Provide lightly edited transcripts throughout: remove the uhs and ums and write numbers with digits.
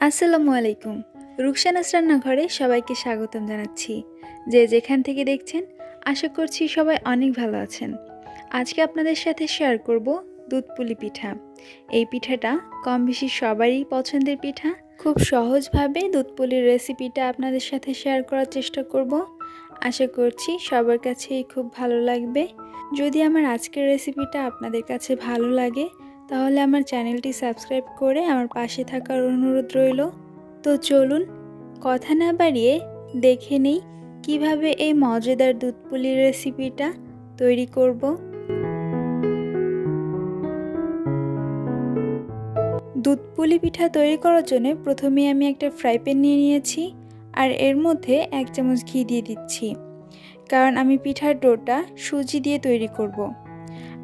আসসালামু আলাইকুম। রুকসানাস রান্নাঘরে সবাইকে স্বাগতম জানাচ্ছি। যে যেখান থেকে দেখছেন আশা করছি সবাই অনেক ভালো আছেন। আজকে আপনাদের সাথে শেয়ার করব দুধ পুলি পিঠা। এই পিঠাটা কম বেশি সবারই পছন্দের পিঠা। খুব সহজভাবে দুধ পুলির রেসিপিটা আপনাদের সাথে শেয়ার করার চেষ্টা করব। আশা করছি সবার কাছেই খুব ভালো লাগবে। যদি আমার আজকের রেসিপিটা আপনাদের কাছে ভালো লাগে তাহলে আমার চ্যানেলটি সাবস্ক্রাইব করে আমার পাশে থাকার অনুরোধ রইল। তো চলুন কথা না বাড়িয়ে দেখে নেই কিভাবে এই মজাদার দুধ পুলির রেসিপিটা তৈরি করব। দুধ পুলি পিঠা তৈরি করার জন্য প্রথমে আমি একটা ফ্রাই প্যান নিয়ে নিয়েছি আর এর মধ্যে 1 চামচ ঘি দিয়ে দিচ্ছি, কারণ আমি পিঠার ডোটা সুজি দিয়ে তৈরি করব।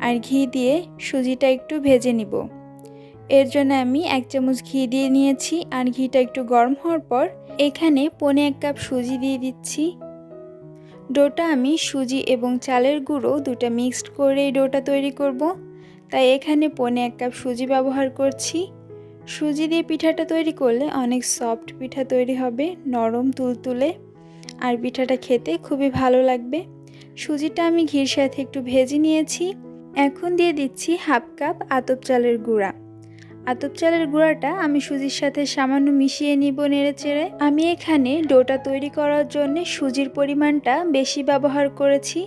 আর ঘি দিয়ে সুজিটা একটু ভেজে নিব। এর জন্য আমি 1 চামচ ঘি দিয়ে নিয়েছি আর ঘিটা একটু গরম হওয়ার পর এখানে 1.25 কাপ সুজি দিয়ে দিচ্ছি। ডোটা আমি সুজি এবং চালের গুঁড়ো দুটো মিক্সড করে এই ডোটা তৈরি করব, তাই এখানে 1.25 কাপ সুজি ব্যবহার করছি। সুজি দিয়ে পিঠাটা তৈরি করলে অনেক সফট পিঠা তৈরি হবে, নরম তুলতুলে, আর পিঠাটা খেতে খুবই ভালো লাগবে। সুজিটা আমি ঘির সাথে একটু ভেজে নিয়েছি। এখন দিয়ে দিচ্ছি 1/2 কাপ আতপ চালের গুঁড়া। আতপ চালের গুঁড়াটা আমি সুজির সাথে সামান্য মিশিয়ে নিব নেড়েচেড়ে। আমি এখানে ডোটা তৈরি করার জন্য সুজির পরিমাণটা বেশি ব্যবহার করেছি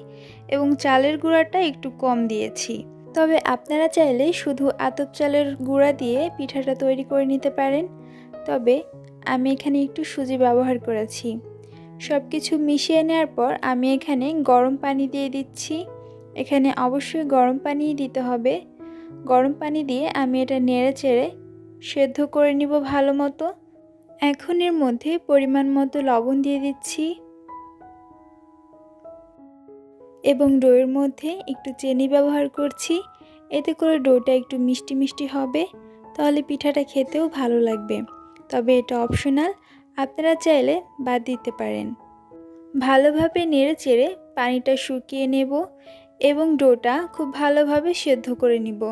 এবং চালের গুঁড়াটা একটু কম দিয়েছি। তবে আপনারা চাইলে শুধু আতপ চালের গুঁড়া দিয়ে পিঠাটা তৈরি করে নিতে পারেন, তবে আমি এখানে একটু সুজি ব্যবহার করেছি। সব কিছু মিশিয়ে নেওয়ার পর আমি এখানে গরম পানি দিয়ে দিচ্ছি। এখানে অবশ্যই গরম পানিই দিতে হবে। গরম পানি দিয়ে আমি এটা নেড়েচেড়ে সেদ্ধ করে নিব ভালো মতো। এখন এর মধ্যে পরিমাণ মতো লবণ দিয়ে দিচ্ছি এবং ডোয়ের মধ্যে একটু চিনি ব্যবহার করছি। এতে করে ডোটা একটু মিষ্টি মিষ্টি হবে, তাহলে পিঠাটা খেতেও ভালো লাগবে। তবে এটা অপশনাল, আপনারা চাইলে বাদ দিতে পারেন। ভালোভাবে নেড়েচেড়ে পানিটা শুকিয়ে নেব এবং ডোটা খুব ভালোভাবে সেদ্ধ করে নিব।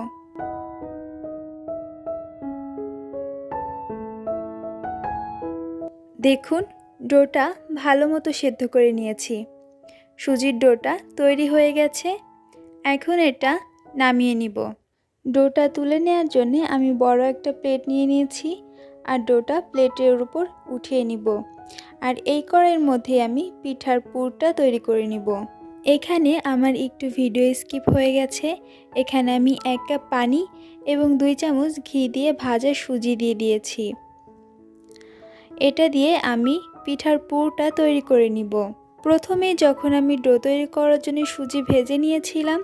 দেখুন, ডোটা ভালো মতো সেদ্ধ করে নিয়েছি। সুজির ডোটা তৈরি হয়ে গেছে। এখন এটা নামিয়ে নিব। ডোটা তুলে নেওয়ার জন্য আমি বড় একটা প্লেট নিয়ে নিয়েছি আর ডোটা প্লেটের উপর উঠিয়ে নিব। আর এই কড়াইয়ের মধ্যে আমি পিঠার পুরটা তৈরি করে নিব। এখানে আমার একটু ভিডিও স্কিপ হয়ে গেছে। এখানে আমি 1 কাপ পানি এবং 2 চামচ ঘি দিয়ে ভাজা সুজি দিয়ে দিয়েছি। এটা দিয়ে আমি পিঠার পুরটা তৈরি করে নিব। প্রথমে যখন আমি ডো তৈরি করার জন্য সুজি ভেজে নিয়েছিলাম,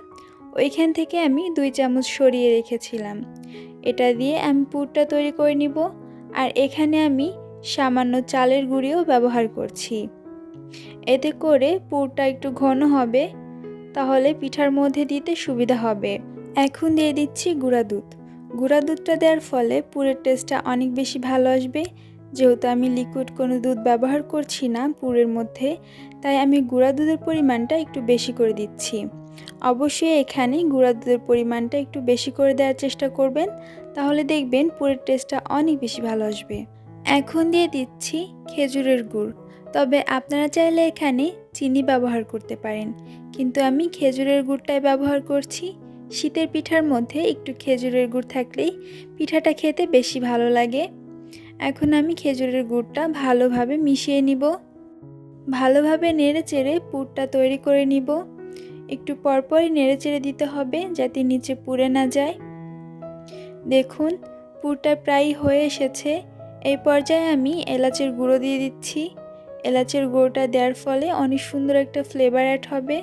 ওইখান থেকে আমি 2 চামচ সরিয়ে রেখেছিলাম। এটা দিয়ে আমি পুরটা তৈরি করে নিব। আর এখানে আমি সামান্য চালের গুঁড়িও ব্যবহার করছি। এতে করে পুরটা একটু ঘন হবে, তাহলে পিঠার মধ্যে দিতে সুবিধা হবে। এখন দিয়ে দিচ্ছি গুঁড়া দুধ। গুঁড়া দুধটা দেওয়ার ফলে পুরের টেস্টটা অনেক বেশি ভালো আসবে। যেহেতু আমি লিকুইড কোনো দুধ ব্যবহার করছি না পুরের মধ্যে, তাই আমি গুঁড়া দুধের পরিমাণটা একটু বেশি করে দিচ্ছি। অবশ্যই এখানে গুঁড়া দুধের পরিমাণটা একটু বেশি করে দেওয়ার চেষ্টা করবেন, তাহলে দেখবেন পুরের টেস্টটা অনেক বেশি ভালো আসবে। এখন দিয়ে দিচ্ছি খেজুরের গুড়। তবে আপনারা চাইলে এখানে চিনি ব্যবহার করতে পারেন, কিন্তু আমি খেজুরের গুড়টাই ব্যবহার করছি। শীতের পিঠার মধ্যে একটু খেজুরের গুড় থাকলেই পিঠাটা খেতে বেশি ভালো লাগে। এখন আমি খেজুরের গুড়টা ভালোভাবে মিশিয়ে নিব। ভালোভাবে নেড়েচেড়ে পুরটা তৈরি করে নিব। একটু পরপরই নেড়েচেড়ে দিতে হবে যাতে নিচে পুড়ে না যায়। দেখুন, পুরটা প্রায় হয়ে এসেছে। এই পর্যায়ে আমি এলাচের গুঁড়ো দিয়ে দিচ্ছি। এলাচের গুঁড়োটা দেওয়ার ফলে অনেক সুন্দর একটা ফ্লেভার অ্যাড হবে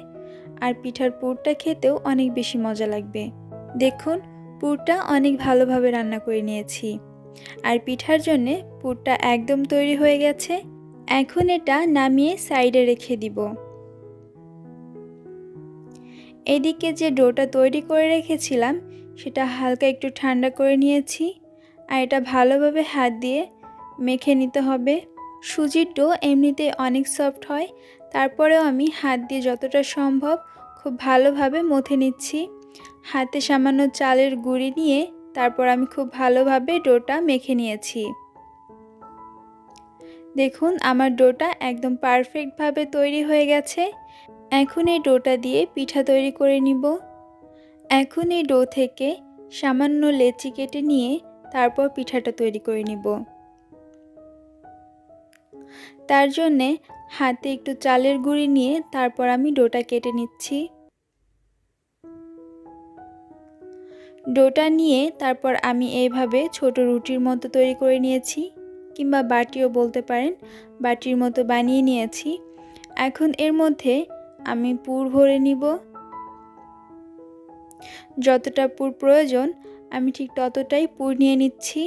আর পিঠার পুরটা খেতেও অনেক বেশি মজা লাগবে। দেখুন, পুরটা অনেক ভালোভাবে রান্না করে নিয়েছি আর পিঠার জন্যে পুরটা একদম তৈরি হয়ে গেছে। এখন এটা নামিয়ে সাইডে রেখে দিব। এদিকে যে ডোটা তৈরি করে রেখেছিলাম সেটা হালকা একটু ঠান্ডা করে নিয়েছি আর এটা ভালোভাবে হাত দিয়ে মেখে নিতে হবে। সুজির ডো এমনিতে অনেক সফট হয়, তারপরেও আমি হাত দিয়ে যতটা সম্ভব খুব ভালোভাবে মথে নিচ্ছি। হাতে সামান্য চালের গুঁড়ি নিয়ে তারপর আমি খুব ভালোভাবে ডোটা মেখে নিয়েছি। দেখুন আমার ডোটা একদম পারফেক্টভাবে তৈরি হয়ে গেছে। এখন এই ডোটা দিয়ে পিঠা তৈরি করে নিব। এখন এই ডো থেকে সামান্য লেচি কেটে নিয়ে তারপর পিঠাটা তৈরি করে নিব। তার জন্যে হাতে একটু চালের গুঁড়ি নিয়ে তারপর আমি ডোটা কেটে নিচ্ছি। ডোটা নিয়ে তারপর আমি এইভাবে ছোট রুটির মতো তৈরি করে নিয়েছি, কিংবা বাটিও বলতে পারেন, বাটির মতো বানিয়ে নিয়েছি। এখন এর মধ্যে আমি পুর ভরে নিব। যতটা পুর প্রয়োজন আমি ঠিক ততটাই পুর নিয়ে নিচ্ছি।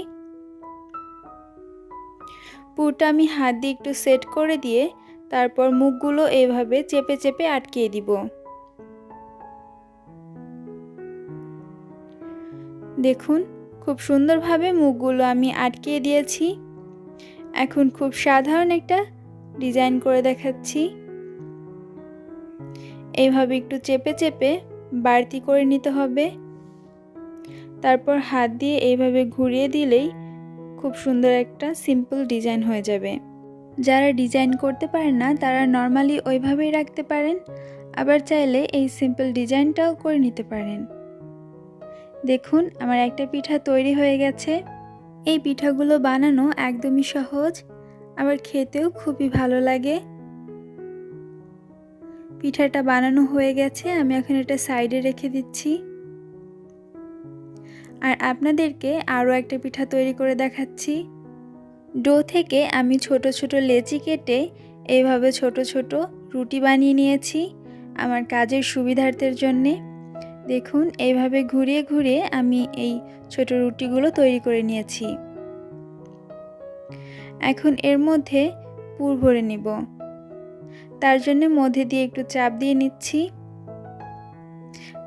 পুরটা আমি হাত দিয়ে একটু সেট করে দিয়ে তারপর মুখগুলো এইভাবে চেপে চেপে আটকিয়ে দিব। দেখুন খুব সুন্দরভাবে মুখগুলো আমি আটকিয়ে দিয়েছি। এখন খুব সাধারণ একটা ডিজাইন করে দেখাচ্ছি। এইভাবে একটু চেপে চেপে বাড়তি করে নিতে হবে। তারপর হাত দিয়ে এইভাবে ঘুরিয়ে দিলেই খুব সুন্দর একটা সিম্পল ডিজাইন হয়ে যাবে। যারা ডিজাইন করতে পারেন না তারা নর্মালি ওইভাবেই রাখতে পারেন, আবার চাইলে এই সিম্পল ডিজাইনটাও করে নিতে পারেন। দেখুন আমার একটা পিঠা তৈরি হয়ে গেছে। এই পিঠাগুলো বানানো একদমই সহজ, আবার খেতেও খুবই ভালো লাগে। পিঠাটা বানানো হয়ে গেছে, আমি এখন এটা সাইডে রেখে দিচ্ছি। আর আপনাদেরকে আরও একটা পিঠা তৈরি করে দেখাচ্ছি। ডো থেকে আমি ছোট ছোট লেচি কেটে এইভাবে ছোট ছোট রুটি বানিয়ে নিয়েছি আমার কাজের সুবিধার্থের জন্যে। দেখুন এইভাবে ঘুরিয়ে ঘুরিয়ে আমি এই ছোট রুটিগুলো তৈরি করে নিয়েছি। এখন এর মধ্যে পুর ভরে নিব। তার জন্য মধ্যে দিয়ে একটু চাপ দিয়ে নিচ্ছি,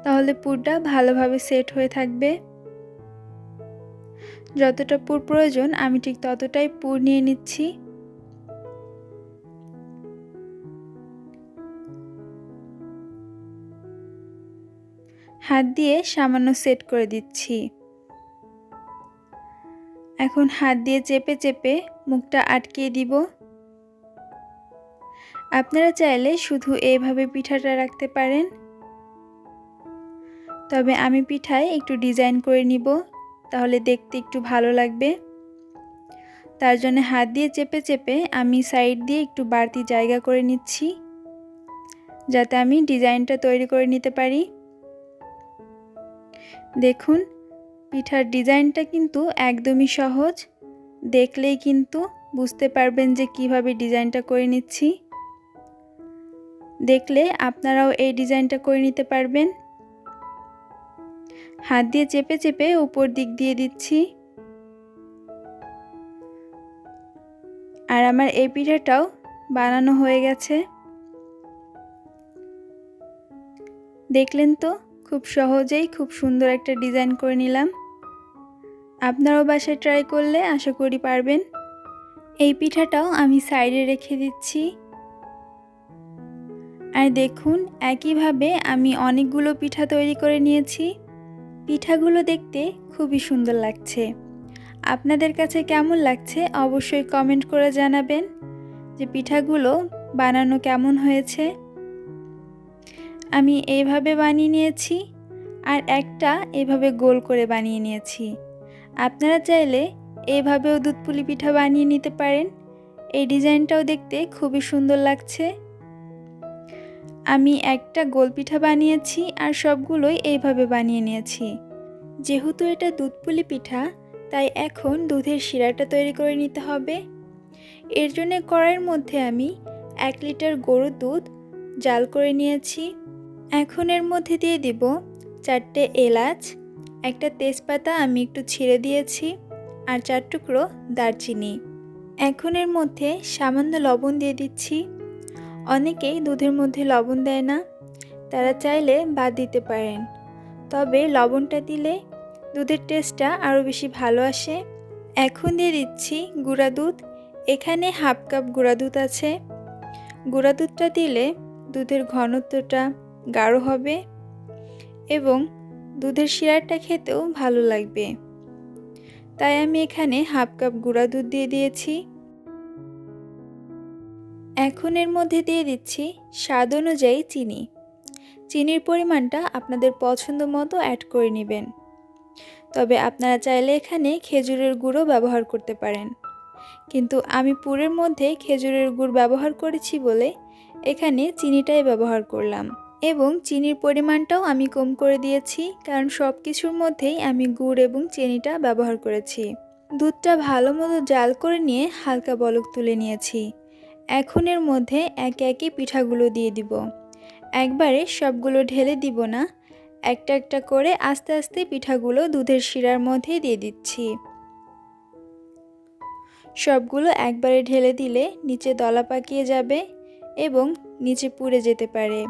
তাহলে পুরটা ভালোভাবে সেট হয়ে থাকবে। যতটা পুর প্রয়োজন আমি ঠিক ততটাই পুর নিয়ে নিচ্ছি। হাত দিয়ে সামান্য সেট করে দিচ্ছি। এখন হাত দিয়ে চেপে চেপে মুখটা আটকিয়ে দিব। আপনারা চাইলে শুধু এইভাবে পিঠাটা রাখতে পারেন, তবে আমি পিঠায় একটু ডিজাইন করে নিব, তাহলে দেখতে একটু ভালো লাগবে। তার জন্য হাত দিয়ে চেপে চেপে আমি সাইড দিয়ে একটু বাড়তি জায়গা করে নিচ্ছি, যাতে আমি ডিজাইনটা তৈরি করে নিতে পারি। দেখুন পিঠার ডিজাইনটা কিন্তু একদমই সহজ, দেখলেই কিন্তু বুঝতে পারবেন যে কিভাবে ডিজাইনটা করে নিচ্ছি। দেখলে আপনারাও এই ডিজাইনটা করে নিতে পারবেন। হাত দিয়ে চেপে চেপে উপর দিক দিয়ে দিচ্ছি। আর আমার এই পিঠাটাও বানানো হয়ে গেছে। দেখলেন তো খুব সহজেই খুব সুন্দর একটা ডিজাইন করে নিলাম। আপনারাও বাসায় ট্রাই করলে আশা করি পারবেন। এই পিঠাটাও আমি সাইডে রেখে দিচ্ছি। আর দেখুন একইভাবে আমি অনেকগুলো পিঠা তৈরি করে নিয়েছি। পিঠাগুলো দেখতে খুবই সুন্দর লাগছে। আপনাদের কাছে কেমন লাগছে অবশ্যই কমেন্ট করে জানাবেন যে পিঠাগুলো বানানো কেমন হয়েছে। আমি এইভাবে বানিয়ে নিয়েছি, আর একটা এইভাবে গোল করে বানিয়ে নিয়েছি। আপনারা চাইলে এইভাবেও দুধ পুলি পিঠা বানিয়ে নিতে পারেন। এই ডিজাইনটাও দেখতে খুবই সুন্দর লাগছে। আমি একটা গোল পিঠা বানিয়েছি আর সবগুলোই এইভাবে বানিয়ে নিয়েছি। যেহেতু এটা দুধ পুলি পিঠা, তাই এখন দুধের শিরাটা তৈরি করে নিতে হবে। এর জন্য কড়াইয়ের মধ্যে আমি 1 লিটার গরুর দুধ জাল করে নিয়েছি। এখন এর মধ্যে দিয়ে দিব 4টে এলাচ, একটা তেজপাতা আমি একটু ছিঁড়ে দিয়েছি, আর 4 টুকরো দারচিনি। এখন এর মধ্যে সামান্য লবণ দিয়ে দিচ্ছি। অনেকেই দুধের মধ্যে লবণ দেয় না, তারা চাইলে বাদ দিতে পারেন, তবে লবণটা দিলে দুধের টেস্টটা আরও বেশি ভালো আসে। এখন দিয়ে দিচ্ছি গুঁড়া দুধ। এখানে হাফ কাপ গুঁড়া দুধ আছে। গুঁড়া দুধটা দিলে দুধের ঘনত্বটা গাঢ় হবে এবং দুধের শিরাটা খেতেও ভালো লাগবে, তাই আমি এখানে হাফ কাপ গুঁড়া দুধ দিয়ে দিয়েছি। এখন এর মধ্যে দিয়ে দিচ্ছি স্বাদ অনুযায়ী চিনি। চিনির পরিমাণটা আপনাদের পছন্দ মতো অ্যাড করে নেবেন। তবে আপনারা চাইলে এখানে খেজুরের গুঁড়ও ব্যবহার করতে পারেন, কিন্তু আমি পুরের মধ্যে খেজুরের গুড় ব্যবহার করেছি বলে এখানে চিনিটাই ব্যবহার করলাম। এবং চিনির পরিমাণটাও আমি কম করে দিয়েছি, কারণ সব কিছুর মধ্যেই আমি গুড় এবং চিনিটা ব্যবহার করেছি। দুধটা ভালো মতো জাল করে নিয়ে হালকা বলক তুলে নিয়েছি। এখন এর মধ্যে একে একে পিঠাগুলো দিয়ে দিব। একবারে সবগুলো ঢেলে দিব না, একটা একটা করে আস্তে আস্তে পিঠাগুলো দুধের শিরার মধ্যে দিয়ে দিচ্ছি। সবগুলো একবারে ঢেলে দিলে নিচে দলা পাকিয়ে যাবে এবং নিচে পুড়ে যেতে পারে,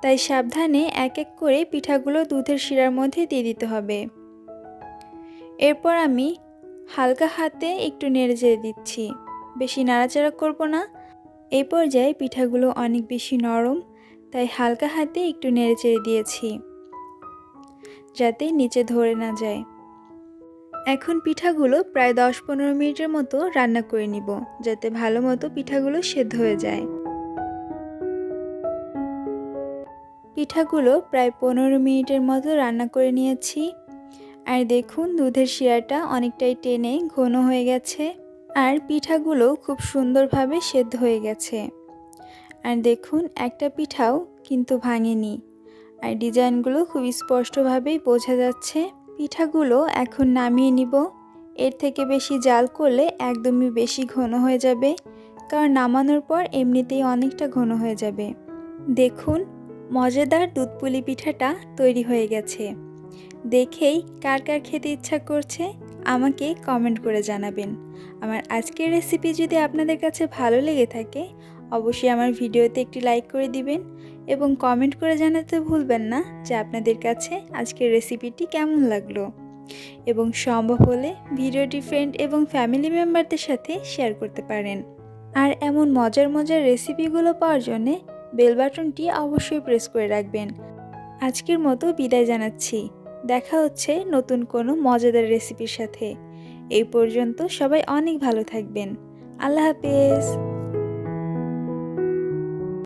তাই সাবধানে এক এক করে পিঠাগুলো দুধের শিরার মধ্যে দিয়ে দিতে হবে। এরপর আমি হালকা হাতে একটু নেড়ে চেড়ে দিচ্ছি, বেশি নাড়াচাড়া করব না। এই পর্যায়ে পিঠাগুলো অনেক বেশি নরম, তাই হালকা হাতে একটু নেড়ে চেড়ে দিয়েছি যাতে নিচে ধরে না যায়। এখন পিঠাগুলো প্রায় 10-15 মিনিটের মতো রান্না করে নিব, যাতে ভালো মতো পিঠাগুলো সেদ্ধ হয়ে যায়। পিঠাগুলো প্রায় 15 মিনিটের মতো রান্না করে নিয়েছি। আর দেখুন দুধের শিরাটা অনেকটাই টেনে ঘন হয়ে গেছে, আর পিঠাগুলো খুব সুন্দরভাবে সেদ্ধ হয়ে গেছে। আর দেখুন একটা পিঠাও কিন্তু ভাঙেনি, আর ডিজাইনগুলো খুব স্পষ্টভাবেই বোঝা যাচ্ছে। পিঠাগুলো এখন নামিয়ে নিব। এর থেকে বেশি জাল করলে একদমই বেশি ঘন হয়ে যাবে, কারণ নামানোর পর এমনিতেই অনেকটা ঘন হয়ে যাবে। দেখুন মজাদার দুধ পুলি পিঠাটা তৈরি হয়ে গেছে। দেখেই কার কার খেতে ইচ্ছা করছে আমাকে কমেন্ট করে জানাবেন। আমার আজকের রেসিপি যদি আপনাদের কাছে ভালো লেগে থাকে অবশ্যই আমার ভিডিওতে একটি লাইক করে দিবেন এবং কমেন্ট করে জানাতে ভুলবেন না যে আপনাদের কাছে আজকের রেসিপিটি কেমন লাগলো, এবং সম্ভব হলে ভিডিওটি ফ্রেন্ড এবং ফ্যামিলি মেম্বারদের সাথে শেয়ার করতে পারেন। আর এমন মজার মজার রেসিপিগুলো পাওয়ার জন্যে বেল বাটনটি অবশ্যই প্রেস করে রাখবেন। আজকের মতো বিদায় জানাচ্ছি। দেখা হচ্ছে নতুন কোনো মজাদার রেসিপির সাথে। এই পর্যন্ত সবাই অনেক ভালো থাকবেন। আল্লাহ হাফেজ।